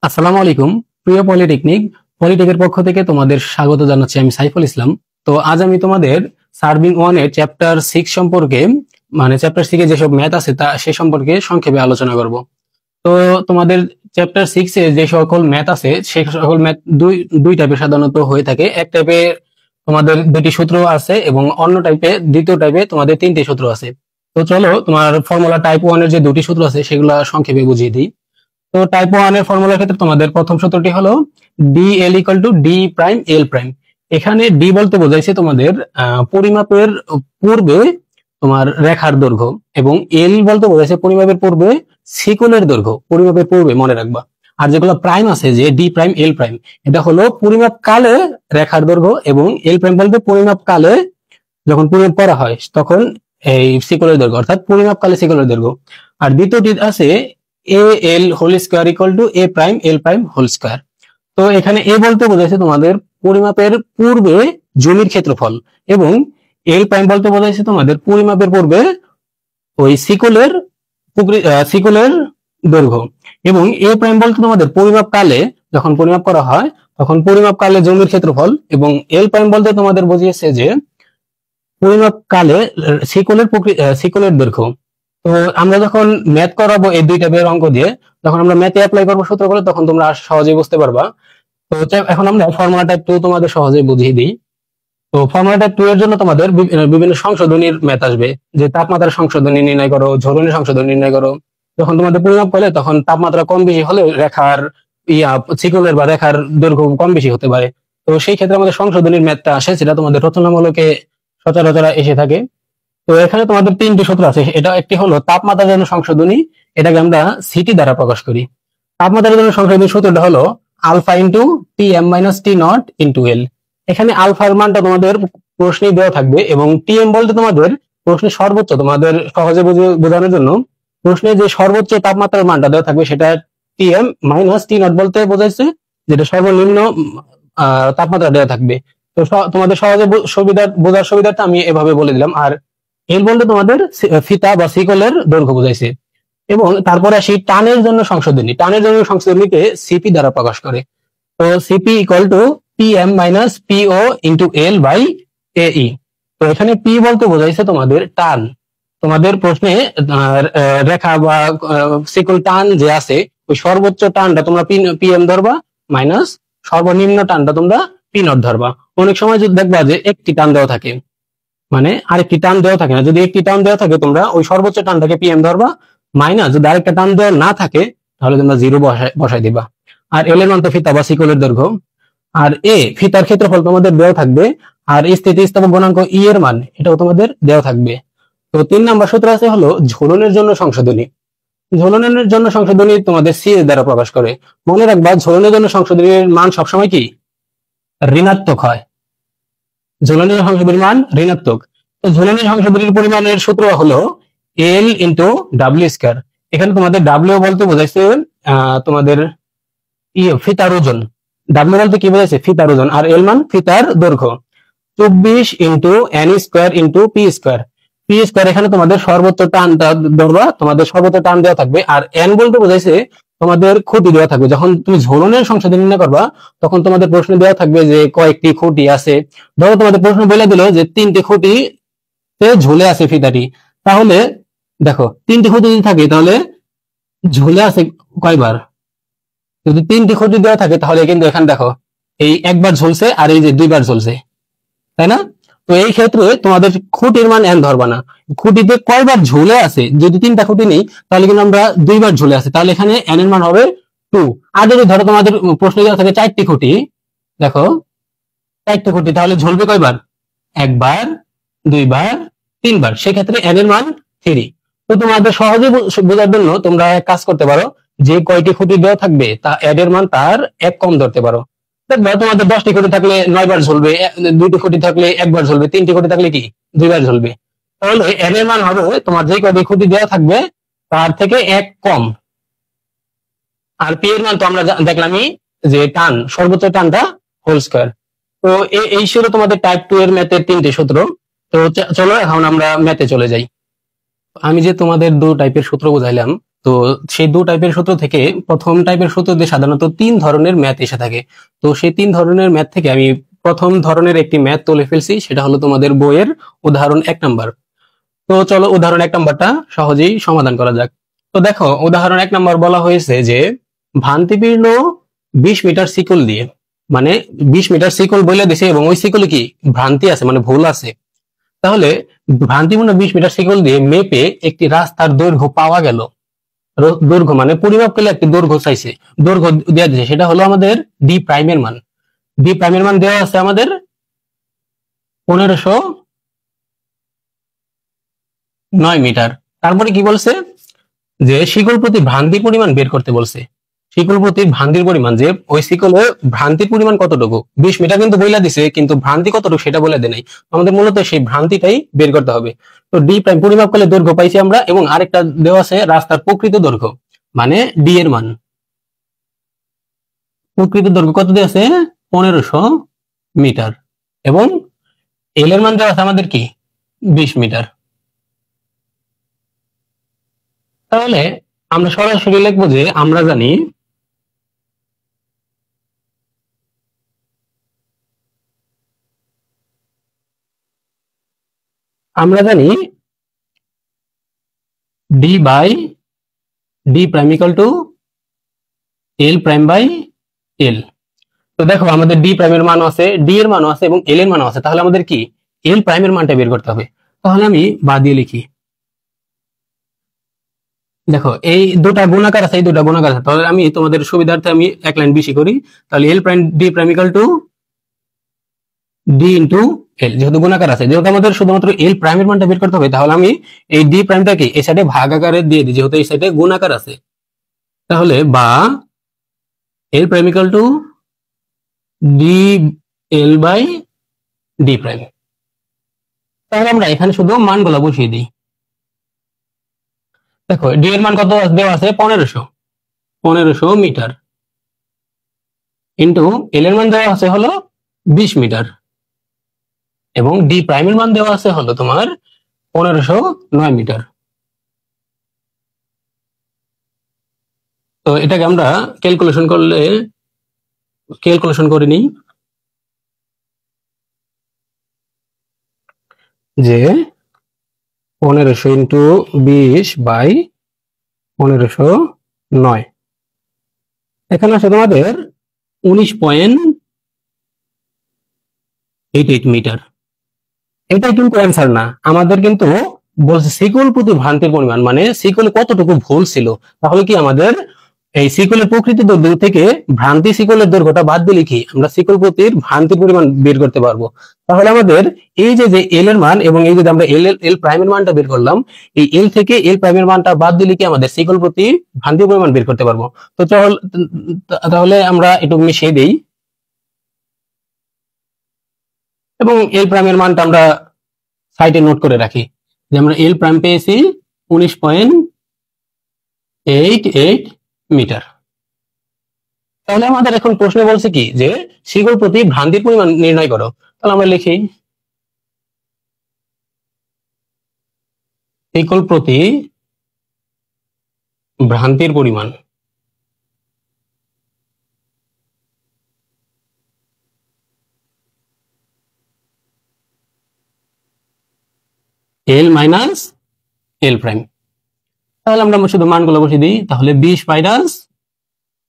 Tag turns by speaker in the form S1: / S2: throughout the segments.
S1: আসসালামু আলাইকুম। প্রিয় পলিটেকের পক্ষ থেকে তোমাদের স্বাগত জানাচ্ছি। আমি সাইফুল ইসলাম। তো আজ আমি তোমাদের সার্ভিং ওয়ান এর চ্যাপ্টার 6 সম্পর্কে, মানে চ্যাপ্টার 6 এ যেসব ম্যাথ আছে তা সে সম্পর্কে সংক্ষেপে আলোচনা করব। তো তোমাদের চ্যাপ্টার 6 এ যে সকল ম্যাথ আছে সেই সকল ম্যাথ দুই টাইপের সাধারণত হয়ে থাকে। এক টাইপে তোমাদের দুটি সূত্র আছে এবং অন্য টাইপে দ্বিতীয় টাইপে তোমাদের তিনটি সূত্র আছে। তো চলো তোমার ফর্মুলা টাইপ ওয়ান এর যে দুটি সূত্র আছে সেগুলো সংক্ষেপে বুঝিয়ে দিই। তো টাইপ ওয়ান এর ফর্মুলার ক্ষেত্রে তোমাদের প্রথম সূত্রটি হলো D L equal to D prime L prime. এখানে ডি বলতে বোঝাইছে তোমাদের পরিমাপের পূর্বে তোমার রেখার দৈর্ঘ্য, এবং এল বলতে বোঝাইছে পরিমাপের পূর্বে সিকলের দৈর্ঘ্য, পরিমাপের পূর্বে মনে রাখবা। আর যেগুলো প্রাইম আছে যে ডি প্রাইম এল প্রাইম, এটা হলো পরিমাপ কালে রেখার দৈর্ঘ্য, এবং এল প্রাইম বলতে পরিমাপ কালে যখন পরিমাপ করা হয় তখন এই সিকলের দৈর্ঘ্য, অর্থাৎ পরিমাপ কালে সিকলের দৈর্ঘ্য। আর দ্বিতীয়টি আছে A L whole square equal to A prime L prime whole square. তো এখানে এ বলতে বোঝাইছে তোমাদের পরিমাপের পূর্বে জমির ক্ষেত্রফল, এবং এল প্রাইম বলতে বোঝাইছে তোমাদের পরিমাপের পূর্বে ওই সিকলের দৈর্ঘ্য, এবং এ প্রাইম বলতে তোমাদের পরিমাপ কালে যখন পরিমাপ করা হয় তখন পরিমাপ কালে জমির ক্ষেত্রফল, এবং এল প্রাইম বলতে তোমাদের বুঝিয়েছে যে পরিমাপ কালে সিকলের দৈর্ঘ্য। তো আমরা যখন ম্যাথ করাবো এই দুইটা বের অঙ্ক দিয়ে, যখন আমরা ম্যাথে অ্যাপ্লাই করবো সূত্রগুলো, তখন তোমরা সহজেই বুঝতে পারবা। তো এখন আমরা ফর্মুলা টাইপ 2 তোমাদের সহজেই বুঝিয়ে দিই। তো ফর্মুলা টাইপ 2 এর জন্য তোমাদের বিভিন্ন সংশোধনীর ম্যাথ আসবে, যে তাপমাত্রার সংশোধনী নির্ণয় করো, ঝরনের সংশোধনী নির্ণয় করো। যখন তোমাদের পরিমাপ করলে তখন তাপমাত্রা কম বেশি হলে রেখার সিকলের বা রেখার দৈর্ঘ্য কম বেশি হতে পারে। তো সেই ক্ষেত্রে আমাদের সংশোধনীর ম্যাথটা আসে, সেটা তোমাদের রচনামূলকে সচরাচর এসে থাকে। তো এখানে তোমাদের তিনটি সূত্র আছে। এটা একটি হলো তাপমাত্রার জন্য সংশোধনী, এটাকে আমরা সিটি দ্বারা প্রকাশ করি। তাপমাত্রার জন্য সংশোধনী সূত্রটা হলো alpha into T M minus T not into L. এখানে আলফার মানটা তোমাদের প্রশ্নে দেওয়া থাকবে, এবং টি এম বলতে তোমাদের প্রশ্নে সর্বোচ্চ, তোমাদের সহজে বোঝানোর জন্য প্রশ্নে যে সর্বোচ্চ তাপমাত্রার মানটা দেওয়া থাকবে সেটা T M, minus T naught বলতে বোঝাইছে যেটা সর্বনিম্ন তাপমাত্রা দেওয়া থাকবে। তো তোমাদের সহজে বোঝার সুবিধাটা আমি এভাবে বলে দিলাম। আর এল বলতে তোমাদের ফিতা বা সিকলের দৈর্ঘ্য বোঝাইছে। এবং তারপরে আসি টানের জন্য সংশোধনী। টানের জন্য সংশোধনীকে সিপি দ্বারা প্রকাশ করে। তো CP equal to P M minus P O into L by এই। তো এখানে পি বলতে বোঝাইছে তোমাদের টান। তোমাদের প্রশ্নে রেখা বা সিকল টান যে আছে, ওই সর্বোচ্চ টানটা তোমরা পি এম ধরবা, মাইনাস সর্বনিম্ন টানটা তোমরা পি নট ধরবা। অনেক সময় যদি দেখবা যে একটি টান দেওয়া থাকে, মানে আরেকটি টান দেওয়া থাকে না, যদি একটি টান দেওয়া থাকে তোমরা ওই সর্বোচ্চ টানটাকে পিএম ধরবা, মাইনাস যদি আরেকটা টান দেওয়া না থাকে তাহলে তোমরা জিরো বসাই দিবা। আর এল এর মান তো ফিতা বা সিকলের দৈর্ঘ্য। আর এ ফিতার ক্ষেত্রফল তোমাদের দেওয়া থাকবে, আর স্থিতিস্থাপক গুণাঙ্ক ই এর মান এটাও তোমাদের দেওয়া থাকবে। তো 3 নাম্বার সূত্র আছে হলো ঝোলনের জন্য সংশোধনী। ঝোলনের জন্য সংশোধনী তোমাদের সি এর দ্বারা প্রকাশ করে। মনে রাখবা ঝোলনের জন্য সংশোধনীর মান সবসময় কি ঋণাত্মক হয়। ঝোলনের সংশোধনীর মান ঋণাত্মক। তো ঝোলনের সংশোধনীর পরিমাণের সূত্র হলো এল ইন্টু ডাব্লিউ স্কয়ার। এখানে তোমাদের ডাব্লিউ বলতে বোঝাইছে তোমাদের ফিতার ওজন। ডাব্লিউ বলতে কি বোঝাইছে? ফিতার ওজন। আর এল মান ফিতার দৈর্ঘ্য। 24 into N square into P square. P square এখানে তোমাদের সর্বোচ্চ টানটা ধরবা, তোমাদের সর্বোচ্চ টান দেওয়া থাকবে। আর এন বলতে বোঝাইছে তোমাদের খুঁটি দেওয়া থাকবে। যখন তুমি ঝোলনের সংশোধনী নির্ণয় করবা তখন তোমাদের প্রশ্ন দেওয়া থাকবে যে কয়েকটি খুঁটি আছে। ধরো তোমাদের প্রশ্ন বলে দিল যে 3টি খুঁটিতে ঝুলে আছে ফিতাটি, তাহলে দেখো 3টি খুঁটি যদি থাকে তাহলে ঝুলে আছে কয়বার? যদি 3টি খুঁটি দেওয়া থাকে তাহলে কিন্তু এখানে দেখো এই একবার ঝুলছে আর এই যে দুইবার ঝুলছে, তাই না? তো এই ক্ষেত্রে তোমাদের খুঁটির মান এন ধরবা না, খুঁটিতে কয়বার ঝুলে আছে। যদি 3টা খুঁটি নেই তাহলে কিন্তু আমরা দুইবার ঝুলে আছে, তাহলে এখানে এন এর মান হবে 2। আর যদি ধরো তোমাদের প্রশ্নে দেওয়া থাকে 4টি খুঁটি, দেখো 4টি খুঁটি, তাহলে ঝুলবে কয়বার? একবার, দুইবার, তিনবার, সেক্ষেত্রে এন এর মান 3। তো তোমাদের সহজে বোঝার জন্য তোমরা এক কাজ করতে পারো, যে কয়টি খুঁটি দেওয়া থাকবে তা এন এর মান তার এক কম ধরতে পারো। দেখবে তোমাদের 10টি খুঁটি থাকলে 9বার ঝুলবে, 2টি খুঁটি থাকলে একবার ঝুলবে, 3টি খুঁটি থাকলে কি দুইবার ঝুলবে। তাহলে এন এর মান হবে তোমার যে কয়টি খুঁটি দেওয়া থাকবে তার থেকে এক কম। আর পি এর মান তো আমরা দেখলামই যে টান, সর্বোচ্চ টানটা হোল স্কয়ার। তো এই ছিল তোমাদের টাইপ 2 এর ম্যাথের 3টি সূত্র। তো চলো এখন আমরা ম্যাথে চলে যাই। আমি যে তোমাদের 2 টাইপের সূত্র বুঝাইলাম, তো সেই দু টাইপের সূত্র থেকে প্রথম টাইপের সূত্রে সাধারণত 3 ধরনের ম্যাথ এসে থাকে। তো সেই 3 ধরনের ম্যাথ থেকে আমি প্রথম ধরনের একটি ম্যাথ তুলে ফেলছি, সেটা হলো তোমাদের বইয়ের উদাহরণ 1 নাম্বার। তো চলো উদাহরণ 1 নাম্বারটা সহজেই সমাধান করা যাক। তো দেখো উদাহরণ 1 নাম্বার বলা হয়েছে যে ভ্রান্তিপূর্ণ 20 মিটার শিকল দিয়ে, মানে 20 মিটার শিকল বলে দিছে এবং ওই শিকলে কি ভ্রান্তি আছে, মানে ভুল আছে। তাহলে ভ্রান্তিপূর্ণ 20 মিটার শিকল দিয়ে মেপে একটি রাস্তার দৈর্ঘ্য পাওয়া গেল। দৈর্ঘ্য মানে পরিমাপ করলে একটি দৈর্ঘ্য চাইছে, দৈর্ঘ্য দেওয়া দিয়েছে, সেটা হলো আমাদের ডি প্রাইমের মান। ডি প্রাইমের মান দেওয়া আছে আমাদের 1509 মিটার। তারপরে কি বলছে যে শিকল প্রতি ভ্রান্তির পরিমাণ বের করতে বলছে। শিকল প্রতি ভ্রান্তির পরিমাণ, যে ওই শিকলে ভ্রান্তির পরিমাণ কতটুকু, 20 মিটার কিন্তু বইলা দিছে, কিন্তু ভ্রান্তি কতটুকু সেটা বলে দেয় নাই। আমাদের মূলত সেই ভ্রান্তিটাই বের করতে হবে। তো ডি প্রাইম পরিমাপ করলে দৈর্ঘ্য পাইছি আমরা, এবং আরেকটা দেওয়া আছে রাস্তার প্রকৃত দৈর্ঘ্য, মানে ডি এর মান। প্রকৃত দৈর্ঘ্য কত দেওয়া আছে 1500 মিটার, এবং এল এর মান দেওয়া আছে আমাদের কি 20 মিটার। তাহলে আমরা সরাসরি লিখবো যে আমরা জানি D by D prime equal to L prime by L. তো দেখো আমাদের ডি প্রাইমের মান আছে, ডি এর মানও আছে এবং এল এর মানও আছে। তাহলে আমাদের কি এল প্রাইমের মানটা বের করতে হবে। তাহলে আমি বা দিয়ে লিখি, দেখো এই দুটা গুণাকার আছে, এই দুটা গুণাকার আছে। তাহলে আমি তোমাদের সুবিধার্থে আমি এক লাইন বেশি করি। তাহলে L prime D prime equal to D into L, যেহেতু গুণাকার আছে, যেহেতু আমাদের শুধুমাত্র এল প্রাইমের মানটা বের করতে হবে, তাহলে আমি এই ডি প্রাইমটাকে এই সাইডে ভাগ আকারে দিয়ে দিই, যেহেতু এই সাইডে গুণাকার আছে। তাহলে বা L prime equal to D L by D prime. তাহলে আমরা এখানে শুধু মানগুলো বসিয়ে দিই। দেখো ডি এর মান কত দেওয়া আছে 1500 মিটার, ইন্টু এল এর মান দেওয়া আছে হলো 20 মিটার, এবং ডি প্রাইমের মান দেওয়া আছে হলো তোমার 1509 মিটার। তো এটাকে আমরা ক্যালকুলেশন করে নিই যে 1500 ইন্টু 20 বাই 1509, এখানে আছে তোমাদের 19.88 মিটার। এটা কিন্তু অ্যান্সার না, আমাদের কিন্তু বলছে শিকল প্রতি ভ্রান্তির পরিমাণ, মানে শিকলে কতটুকু ভুল ছিল। তাহলে কি আমাদের এই শিকলের প্রকৃত দৈর্ঘ্য থেকে ভ্রান্তি শিকলের দৈর্ঘ্যটা বাদ দিলে কি আমরা শিকল প্রতির ভ্রান্তির পরিমাণ বের করতে পারবো। তাহলে আমাদের এই যে এল এর মান এবং এই যে আমরা এল প্রাইমের মানটা বের করলাম, এই এল থেকে এল প্রাইমের মানটা বাদ দিলে কি আমাদের শিকল প্রতি ভ্রান্তির পরিমাণ বের করতে পারবো। তো তাহলে আমরা একটু মিশিয়ে দেই, এবং এল প্রাইমের মানটা আমরা সাইডে নোট করে রাখি, যে আমরা এল প্রাইম পেয়েছি 19.88 মিটার। তাহলে আমাদের এখন প্রশ্ন বলছে কি যে শিকল প্রতি ভ্রান্তির পরিমাণ নির্ণয় করো। তাহলে আমরা লিখি শিকল প্রতি ভ্রান্তির পরিমাণ এল মাইনাস এল প্রাইম। তাহলে আমরা শুধু মানগুলো বসিয়ে দিই, তাহলে 20 মাইনাস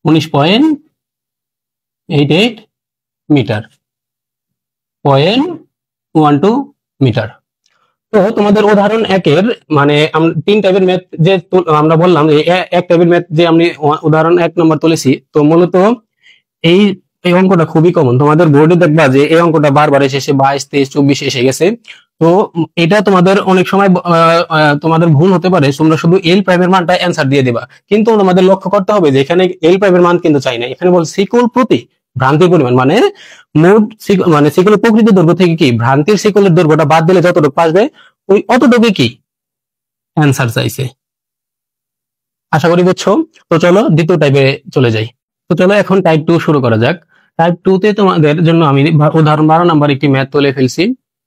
S1: 19.88 মিটার, 0.12 মিটার। তো তোমাদের উদাহরণ 1-এর মানে 3 টাইপের ম্যাথ যে আমরা বললাম, এক টাইপের ম্যাথ যে আমি উদাহরণ 1 নম্বর তুলেছি। তো মূলত এই অঙ্কটা খুবই কমন, তোমাদের বোর্ডে দেখবা যে এই অঙ্কটা বারবার এসে 22, 23, 24 এসে গেছে। তো এটা তোমাদের অনেক সময় তোমাদের ভুল হতে পারে, তোমরা শুধু এল প্রাইমের মানটা অ্যান্সার দিয়ে দিবা, কিন্তু তোমাদের লক্ষ্য করতে হবে যে এখানে এল প্রাইমের মান কিন্তু চাই না, এখানে বল শিকল প্রতি ভ্রান্তির পরিমাণ, মানে মোট মানে শিকলের প্রকৃত দৈর্ঘ্য থেকে কি ভ্রান্তির শিকলের দৈর্ঘ্যটা বাদ দিলে যতটুকু আসবে ওই অতটুকু কি অ্যান্সার চাইছে। আশা করি বুঝছো। তো চলো দ্বিতীয় টাইপে চলে যাই। তো চলো এখন টাইপ 2 শুরু করা যাক। টাইপ 2 তে তোমাদের জন্য আমি উদাহরণ 12 নাম্বার একটি ম্যাথ তুলে ফেলছি।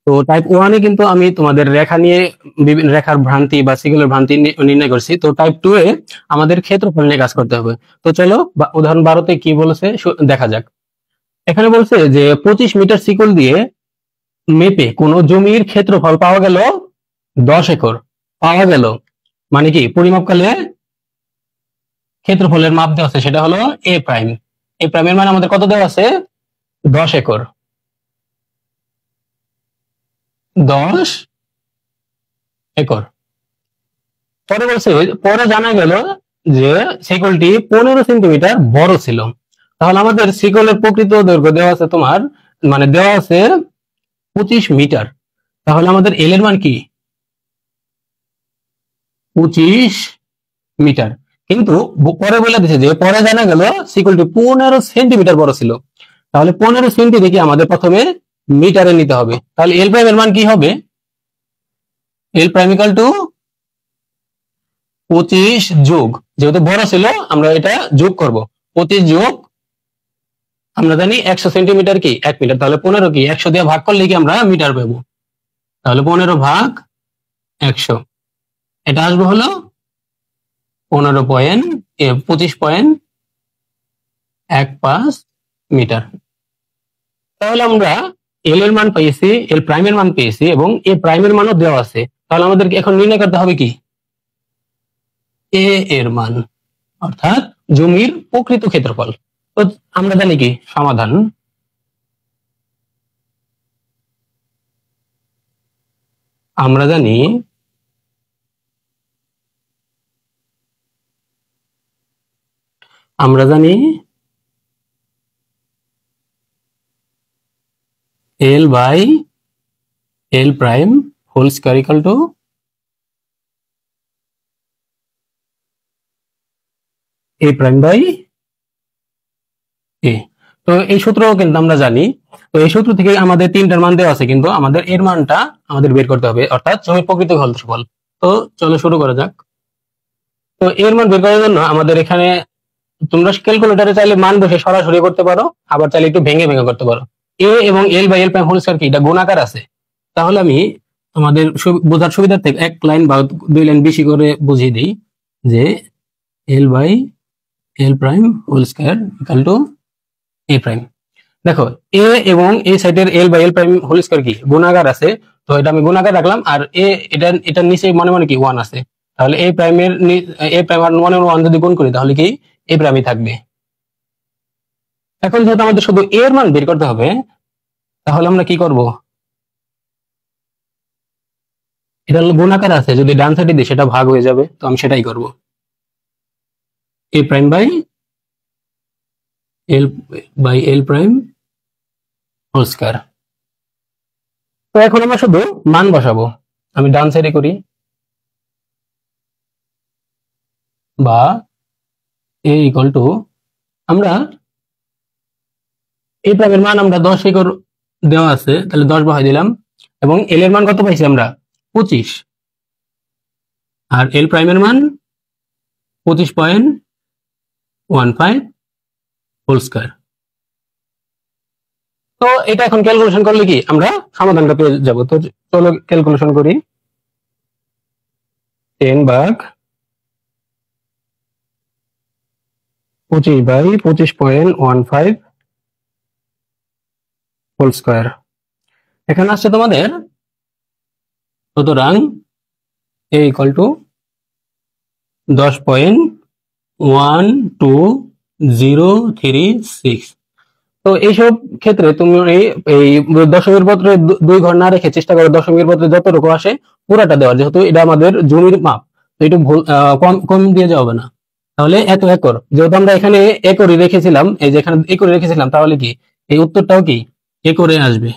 S1: তো টাইপ 1 এ কিন্তু আমি তোমাদের রেখা নিয়ে বিভিন্ন রেখার ভ্রান্তি বা সিগলের ভ্রান্তি নির্ণয় করছি। তো টাইপ 2 এ আমাদের ক্ষেত্রফল নিয়ে কাজ করতে হবে। তো চলো উদাহরণ 12 কি বলেছে দেখা যাক। এখানে বলছে যে 25 মিটার সিকল দিয়ে মেপে কোন জমির ক্ষেত্রফল পাওয়া গেল 10 একর। পাওয়া গেল মানে কি, পরিমাপকালে ক্ষেত্রফলের মাপ দেওয়া আছে, সেটা হলো এ প্রাইম। এ প্রাইমের মানে আমাদের কত দেওয়া আছে? 10 একর। 10 একর। পরে বলছে, পরে জানা গেল যে শিকলটি 15 সেন্টিমিটার বড় ছিল। তাহলে আমাদের শিকলের প্রকৃত দৈর্ঘ্য দেওয়া আছে তোমার, মানে দেওয়া আছে 25 মিটার। তাহলে আমাদের এল এর মান কি? 25 মিটার। কিন্তু পরে বলে দিছে যে পরে জানা গেল শিকলটি 15 সেন্টিমিটার বড় ছিল। তাহলে 15 সেন্টি থেকে আমাদের প্রথমে মিটারে নিতে হবে। তাহলে এল প্রাইম এর মান কি হবে? এল প্রাইম ইকুয়াল টু 25 যোগ, যেহেতু বড় ছিল আমরা এটা যোগ করব। 25 যোগ, আমরা জানি 100 সেন্টিমিটার কি 1 মিটার, তাহলে 15 কি 100 দিয়ে ভাগ করলে কি আমরা মিটার পাবো। তাহলে 15 ভাগ 100, এটা আসবে হলো 25.15 মিটার। তাহলে আমরা এল এর মান পেয়েছি, এল প্রাইমের মান পেয়েছি এবং এ প্রাইমের মানও দেওয়া আছে। তাহলে আমাদেরকে এখন নির্ণয় করতে হবে কি? এ এর মান, অর্থাৎ জমির প্রকৃত ক্ষেত্রফল। তো আমরা জানি কি সমাধান, আমরা জানি L by L prime whole square equal to A prime by A. তো এই সূত্র কিন্তু আমরা জানি। তো এই সূত্র থেকে আমাদের তিনটার মান দেওয়া আছে, কিন্তু আমাদের এর মানটা আমাদের বের করতে হবে, অর্থাৎ জমির প্রকৃত ক্ষেত্রফল। তো চলো শুরু করা যাক। তো এর মান বের করার জন্য আমাদের এখানে তোমরা ক্যালকুলেটরে চাইলে মান বসে সরাসরি করতে পারো, আবার চাইলে একটু ভেঙে ভেঙে করতে পারো। এ এবং L by L prime whole square কি এটা গুণাকার আছে। তাহলে আমি আমাদের বোঝার সুবিধার্থে এক লাইন বা দুই লাইন বেশি করে বুঝিয়ে দিই যে L by L prime whole square equal to A prime. দেখো এ এবং এই সাইডের L by L prime whole square কি গুণাকার আছে, তো এটা আমি গুণাকার রাখলাম। আর এটার নিচে মনে মনে কি 1 আছে, তাহলে এ প্রাইমের এ প্রাইম আর 1 যদি গুণ করি তাহলে কি এ প্রাইমই থাকবে। এখন যেহেতু আমাদের শুধু এর মান বের করতে হবে, তাহলে আমরা কি করব? এটা গুণাকার আছে, যদি ডান সাইডে দিই সেটা ভাগ হয়ে যাবে, তো আমি সেটাই করব। A prime by L prime whole square. তো এখন আমরা শুধু মান বসাবো। আমি ডান সাইডে করি, বা এ ইকুয়াল টু, আমরা এই প্রাইমের মান আমরা 10 একর দেওয়া আছে, তাহলে 10 বসাই দিলাম। এবং এল এর মান কত পাইছি আমরা? 25। আর এল প্রাইমের মান 25.15 হোল স্কয়ার। তো এটা এখন ক্যালকুলেশন করলে কি আমরা সমাধানটা পেয়ে যাব। তো চলো ক্যালকুলেশন করি। 10 ভাগ 25 বাই 25.15 হোল স্কয়ার। এখানে আসছে তোমাদের, সুতরাং এ ইকুয়াল টু 10.1236। তো এইসব ক্ষেত্রে তুমি এই দশমিকের পত্রে 2 ঘর না রেখে চেষ্টা করো দশমিকের পত্রে যতটুকু আসে পুরাটা দেওয়ার, যেহেতু এটা আমাদের জমির মাপ, তো একটু কম কম দিয়ে যাবে না। তাহলে এত একর, যেহেতু আমরা এখানে একরই রেখেছিলাম, এই যে এখানে একরে রেখেছিলাম, তাহলে কি এই উত্তরটাও কি একরে আসবে,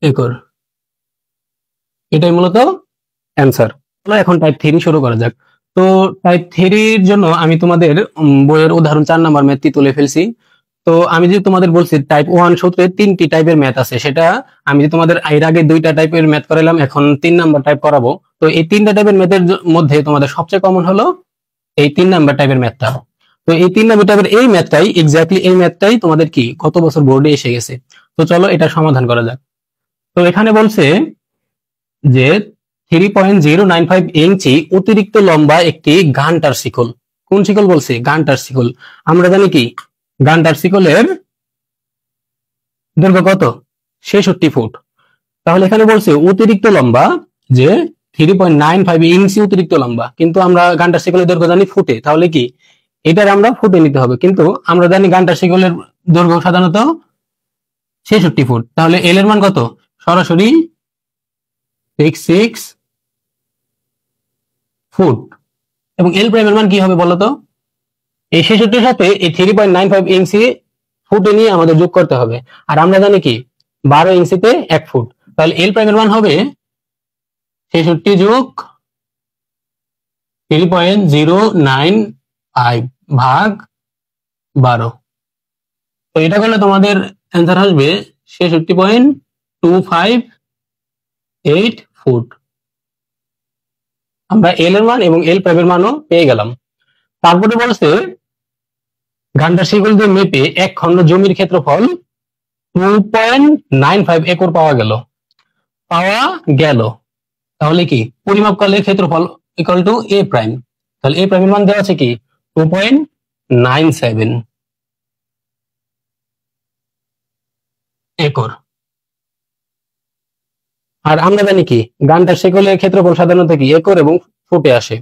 S1: একর। এটাই মূলত অ্যান্সার। এখন টাইপ 3 শুরু করা যাক। তো টাইপ 3 এর জন্য আমি তোমাদের বইয়ের উদাহরণ 4 নাম্বার ম্যাথটি তুলে ফেলছি। তো আমি যে তোমাদের বলছি টাইপ 1 সূত্রে 3টি টাইপের ম্যাথ আছে, সেটা আমি যে তোমাদের এর আগে 2টা টাইপের ম্যাথ করালাম, এখন 3 নাম্বার টাইপ করাবো। তো এই 3টা টাইপের ম্যাথের মধ্যে তোমাদের সবচেয়ে কমন হলো এই 3 নাম্বার টাইপের ম্যাথটা। তো তো এই 3 নাম্বার টাইপের এই ম্যাথটাই এক্স্যাক্টলি এই ম্যাথটাই তোমাদের কি গত বছর বোর্ডে এসে গেছে। তো চলো এটা সমাধান করা যাক। তো এখানে বলছে যে 3.095 ইঞ্চি অতিরিক্ত লম্বা একটি গান্টার শিকল। কোন শিকল বলছে? গান্টার শিকল। আমরা জানি কি গান্টার শিকলের দৈর্ঘ্য কত? 66 ফুট। তাহলে এখানে বলছে অতিরিক্ত লম্বা, যে 3.95 ইঞ্চি অতিরিক্ত লম্বা, কিন্তু আমরা গান্টার শিকলের দৈর্ঘ্য জানি ফুটে, তাহলে কি এটার আমরা ফুটে নিতে হবে। কিন্তু আমরা জানি গান্টার শিকলের দৈর্ঘ্য সাধারণত 66 ফুট। তাহলে এল এর মান কত? সরাসরি 66 ফুট। এবং এল প্রাইমের মান কি হবে বলতো? এই 66 সাথে এই 3.95 ইঞ্চি ফুটে নিয়ে আমাদের যোগ করতে হবে। আর আমরা জানি কি 12 ইঞ্চিতে 1 ফুট। তাহলে এল প্রাইমের মান হবে 66 যোগ 3.095 ভাগ 12। তো এটা করলে তোমাদের অ্যান্সার আসবে 66.258 ফুট। আমরা এল এর মান এবং এল প্রাইমের মানও পেয়ে গেলাম। তারপরে বলছে গান্টার শিকল দিয়ে মেপে এক খণ্ড জমির ক্ষেত্রফল 2.95 একর পাওয়া গেল। তাহলে কি পরিমাপকালের ক্ষেত্রফল ইকুয়াল টু এ প্রাইম। তাহলে এ প্রাইমের মান দেওয়া আছে কি 2.97 একর। আর আমরা জানি কি গান্টার শিকলের ক্ষেত্রফল সাধারণত কি একর এবং ফুটে আসে,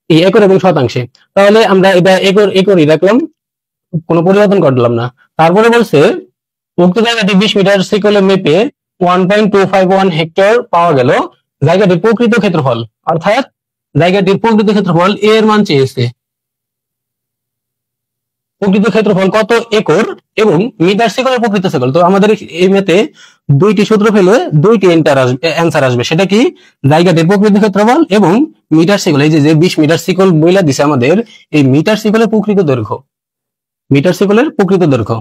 S1: এই একর এবং শতাংশে। তাহলে আমরা এটা একরই রাখলাম, কোনো পরিবর্তন করলাম না। তারপরে বলছে উক্ত জায়গাটি 20 মিটার শিকলে মেপে 1.251 হেক্টর পাওয়া গেল। জায়গাটির প্রকৃত ক্ষেত্রফল, অর্থাৎ জায়গাটির প্রকৃত ক্ষেত্রফল এর মান চেয়েছে। প্রকৃত ক্ষেত্রফল কত একর এবং মিটার শিকলের প্রকৃত শিকল। তো আমাদের এই ম্যাথে দুইটি সূত্র ফেলে দুইটি অ্যান্সার আসবে। সেটা কি জায়গাটির প্রকৃত ক্ষেত্রফল এবং মিটার শিকল। এই যে 20 মিটার শিকল বইলা দিছে আমাদের, এই মিটার শিকলের প্রকৃত দৈর্ঘ্য, মিটার শিকলের প্রকৃত দৈর্ঘ্য।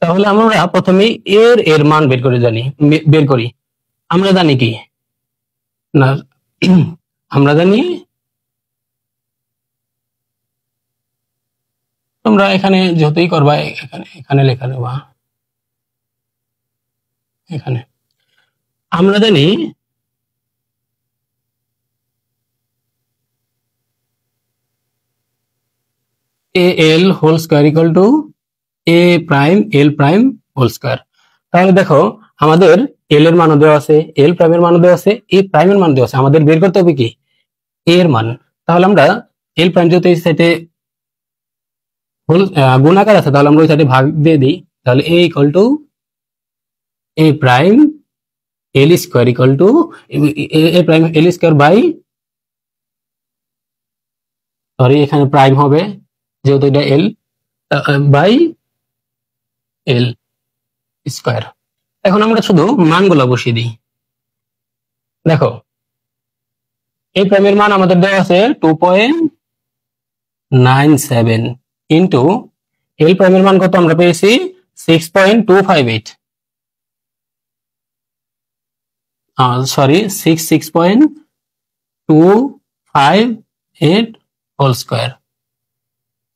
S1: তাহলে আমরা প্রথমে এর মান বের করি। আমরা জানি কি না, আমরা জানি, তোমরা এখানে যতই করবা এখানে লেখা নেবা, এখানে আমরা জানি A L whole square equal to A prime L prime whole square. তাহলে দেখো আমাদের এল এর মানও দেওয়া আছে, এল প্রাইমের মানও দেওয়া আছে, এ প্রাইমের মান দেওয়া আছে। আমাদের বের করতে হবে কি এ এর মান। তাহলে আমরা এল প্রাইম যেহেতু এই সাইডে হোল গুণাকার আছে, তাহলে আমরা ওই সাইডে ভাগ দিয়ে দিই। তাহলে A equal to A prime L square equal to A prime L square by, sorry এখানে প্রাইম হবে যেহেতু এটা এল, বাই এল স্কয়ার। এখন আমরা শুধু মানগুলো বসিয়ে দিই। দেখো এই প্রাইমের মান আমাদের দেওয়া আছে 2.97 ইন্টু এল প্রাইমের মান কত আমরা পেয়েছি 6.258, সরি 66.258 হোল স্কয়ার।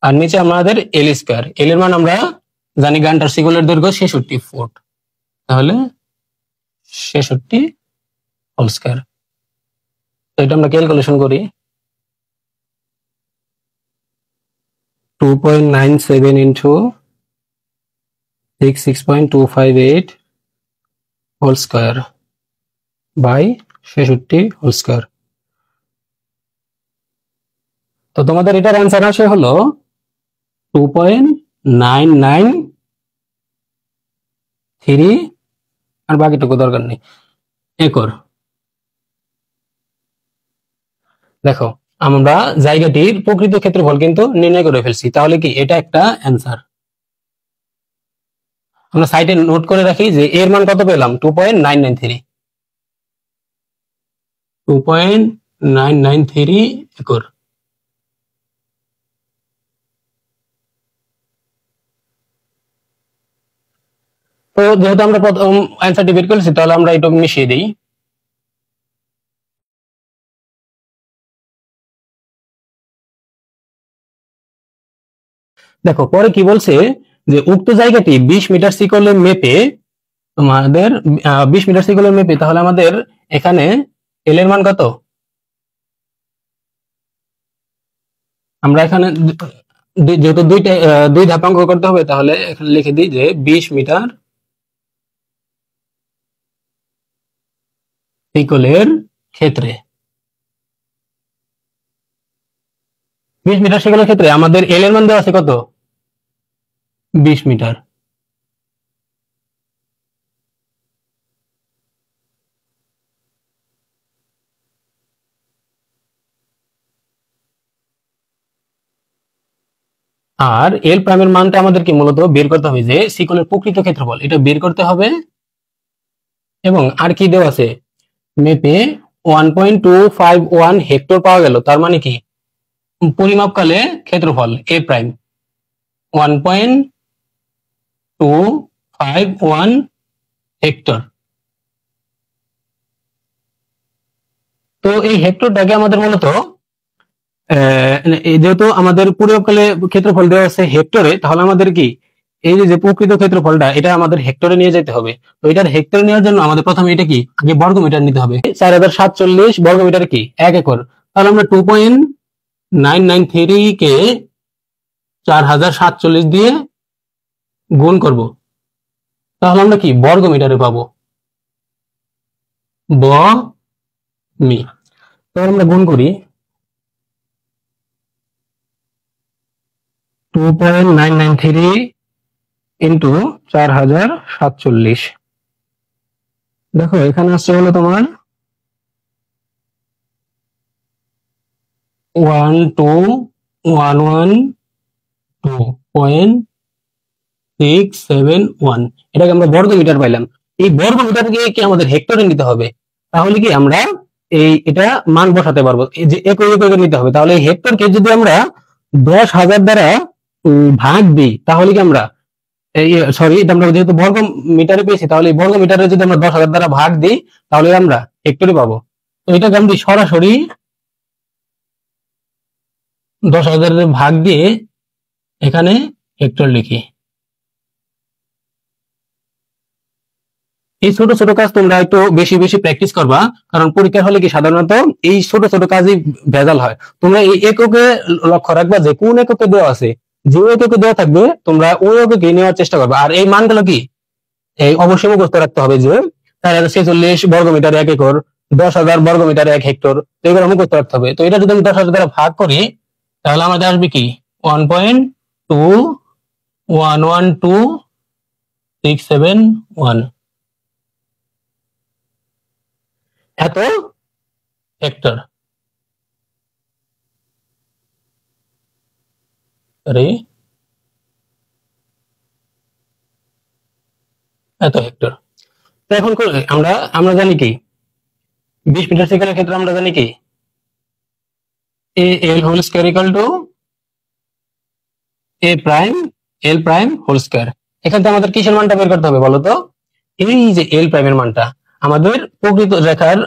S1: আর নিচে আমাদের এল স্কয়ার, এল এর মান আমরা জানি গান্টার শিকলের দৈর্ঘ্য 66 ফুট, তাহলে 66 হোল স্কয়ার। তো এটা আমরা ক্যালকুলেশন করি, 2.97 into 66.258 whole square by 66 whole square. তো তোমাদের এটার অ্যান্সার আসে হলো 2.993 আর বাকিটুকু দরকার নেই একর। দেখো আমরা জায়গাটির প্রকৃত ক্ষেত্রফল কিন্তু নির্ণয় করে ফেলছি, তাহলে কি এটা একটা অ্যান্সার। আমরা সাইডে নোট করে রাখি যে এর মান কত পেলাম 2.993 একর। তো যেহেতু আমরা প্রথম অ্যান্সারটি বের করেছি, তাহলে আমরা এটা মিশিয়ে দিই। দেখো পরে কি বলছে যে উক্ত জায়গাটি 20 মিটার সিকলে মেপে তোমাদের 20 মিটার সিকলে মেপে, তাহলে আমাদের এখানে এল এর মান কত? আমরা এখানে যেহেতু দুই ধাপ অঙ্ক করতে হবে, তাহলে এখানে লিখে দিই যে 20 মিটার সিকলের ক্ষেত্রে, 20 মিটার সিকলের ক্ষেত্রে আমাদের এল এর মান দেওয়া আছে কত? 20 মিটার। আর এল প্রাইমের মানটা আমাদেরকে মূলত বের করতে হবে, যে সিকলের প্রকৃত ক্ষেত্রফল এটা বের করতে হবে। এবং আর কি দেওয়া আছে, মেপে 1.251 হেক্টর পাওয়া গেল, তার মানে কি পরিমাপকালে ক্ষেত্রফল এ প্রাইম 1.251 হেক্টর। তো এই হেক্টরটাকে আমাদের মূলত যেহেতু আমাদের পরিমাপকালে ক্ষেত্রফল দেওয়া আছে হেক্টরে, তাহলে আমাদের কি এই যে প্রকৃত ক্ষেত্রফলটা এটা আমাদের হেক্টরে নিয়ে যেতে হবে। তো এটার হেক্টরে নেওয়ার জন্য আমাদের প্রথমে এটা কি আগে বর্গমিটার নিতে হবে। 4047 বর্গমিটার কি 1 একর। তাহলে আমরা 2.993 কে 4047 দিয়ে গুণ করব, তাহলে আমরা কি বর্গমিটারে পাবো মি। তাহলে আমরা গুণ করি 2.993 ইন্টু 4047। দেখো এখানে আসছে হলো তোমার 12112.671। এটাকে আমরা বর্গমিটার পাইলাম। এই বর্গমিটারকে কি আমাদের হেক্টরে নিতে হবে, তাহলে কি আমরা এটা মান বসাতে পারবো। এই যে একক একক নিতে হবে, তাহলে এই হেক্টরকে যদি আমরা 10,000 দ্বারা ভাগ দিই, তাহলে কি আমরা সরি এটা আমরা যেহেতু বর্গ মিটারে পেয়েছি, তাহলে এই বর্গ মিটারে যদি আমরা 10,000 দ্বারা ভাগ দিই, তাহলে আমরা হেক্টরে পাবো। তো এটাকে আমি সরাসরি 10,000 ভাগ দিয়ে এখানে হেক্টর লিখি। এই ছোট ছোট কাজ তোমরা একটু বেশি বেশি প্র্যাকটিস করবা, কারণ পরীক্ষার হলে কি সাধারণত এই ছোট ছোট কাজই ভেজাল হয়। তোমরা এই এককে লক্ষ্য রাখবা যে কোন এককে দেওয়া আছে, যে এককে দেওয়া থাকবে তোমরা ওই এককে নেওয়ার চেষ্টা করবে। আর এই মানগুলো কি এই অবশ্যই মুখস্থ রাখতে হবে, যে 4046 বর্গমিটার 1 একর, 10,000 বর্গমিটার 1 হেক্টর, তো এগুলো মুখস্থ রাখতে হবে। তো এটা যদি আমি 10,000 দ্বারা ভাগ করি, তাহলে আমাদের আসবে কি 1.2112671 এত হেক্টর। এত হেক্টর। তো এখন আমরা আমরা জানি কি 20 মিটার সেকেন্ডের ক্ষেত্রে আমরা জানি কি A L whole square equal to A prime L prime whole square. এখান থেকে আমাদের কিসের মানটা বের করতে হবে বলো তো? এই যে এল প্রাইমের মানটা আমাদের প্রকৃত রেখার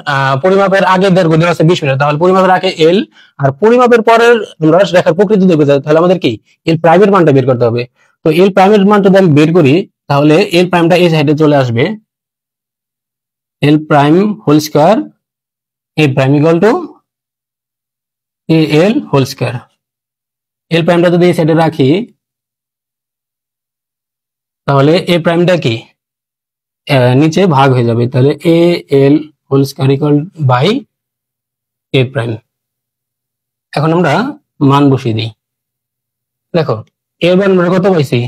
S1: পরিমাপের আগের দৈর্ঘ্য দেওয়া আছে 20 মিটার, তাহলে পরিমাপের আগে এল আর পরিমাপের পরের আমরা রেখার প্রকৃত দৈর্ঘ্য দেওয়া, তাহলে আমাদের কি এল প্রাইমের মানটা বের করতে হবে। তো এল প্রাইমের মানটা যদি আমি বের করি, তাহলে এল প্রাইমটা এই সাইডে চলে আসবে, L prime whole square A prime equal to A L whole square. এল প্রাইমটা যদি এই সাইডে রাখি, তাহলে এ প্রাইমটা কি নিচে ভাগ হয়ে যাবে, তাহলে A L whole square equal by A prime. এখন আমরা মান বসিয়ে দিই। দেখো এর মান আমরা কত পাইছি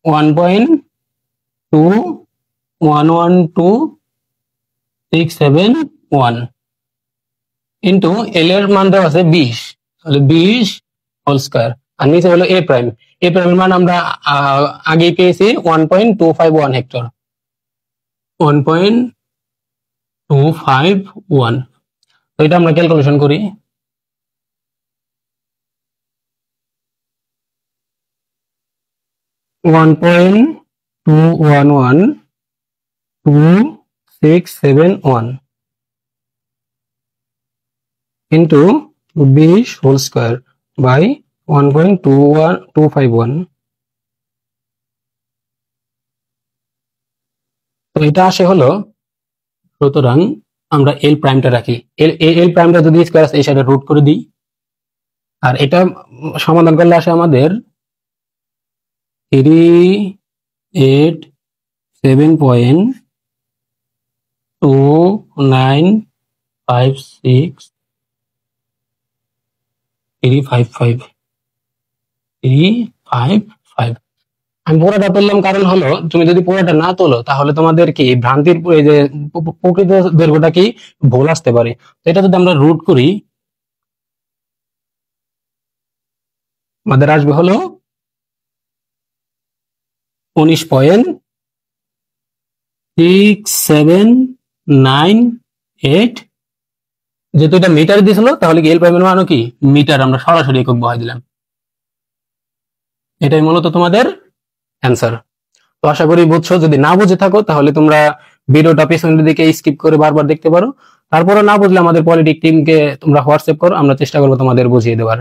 S1: 1.2112671 ইন্টু এল এর মান দেওয়া আছে 20, তাহলে 20 হোল স্কয়ার, আর নিচে হলো এ প্রাইম। এ প্রাইমের মান আমরা আগেই পেয়েছি 1.251 হেক্টর, 1.251। তো এটা আমরা ক্যালকুলেশন করি। 1.2112671 ইন্টু 20 হোল স্কয়ার বাই 1.251। তো এটা আসে হলো, সুতরাং আমরা এল প্রাইমটা রাখি, এল প্রাইমটা যদি স্কয়ার এই সাইডে রুট করে দিই, আর এটা সমাধান করলে আসে আমাদের 38.7.956.355. আমি পুরোটা তুললাম কারণ হলো তুমি যদি পুরোটা না তোলো তাহলে তোমাদের কি ভ্রান্তির এই যে প্রকৃত দৈর্ঘ্যটা কি ভুল আসতে পারে। তো এটা যদি আমরা রুট করি আমাদের আসবে হলো 19.6798। যেহেতু এটা মিটার দিয়েছিল তাহলে কি এল প্রাইমের মানও কি মিটার, আমরা সরাসরি একক বহাই দিলাম। এটাই মূলত তোমাদের অ্যান্সার। তো আশা করি বুঝছো, যদি না বুঝে থাকো তাহলে তোমরা ভিডিওটা পেছনের দিকে স্কিপ করে বারবার দেখতে পারো। তারপরে না বুঝলে আমাদের পলিটিক টিমকে তোমরা হোয়াটসঅ্যাপ করো, আমরা চেষ্টা করবো তোমাদের বুঝিয়ে দেওয়ার।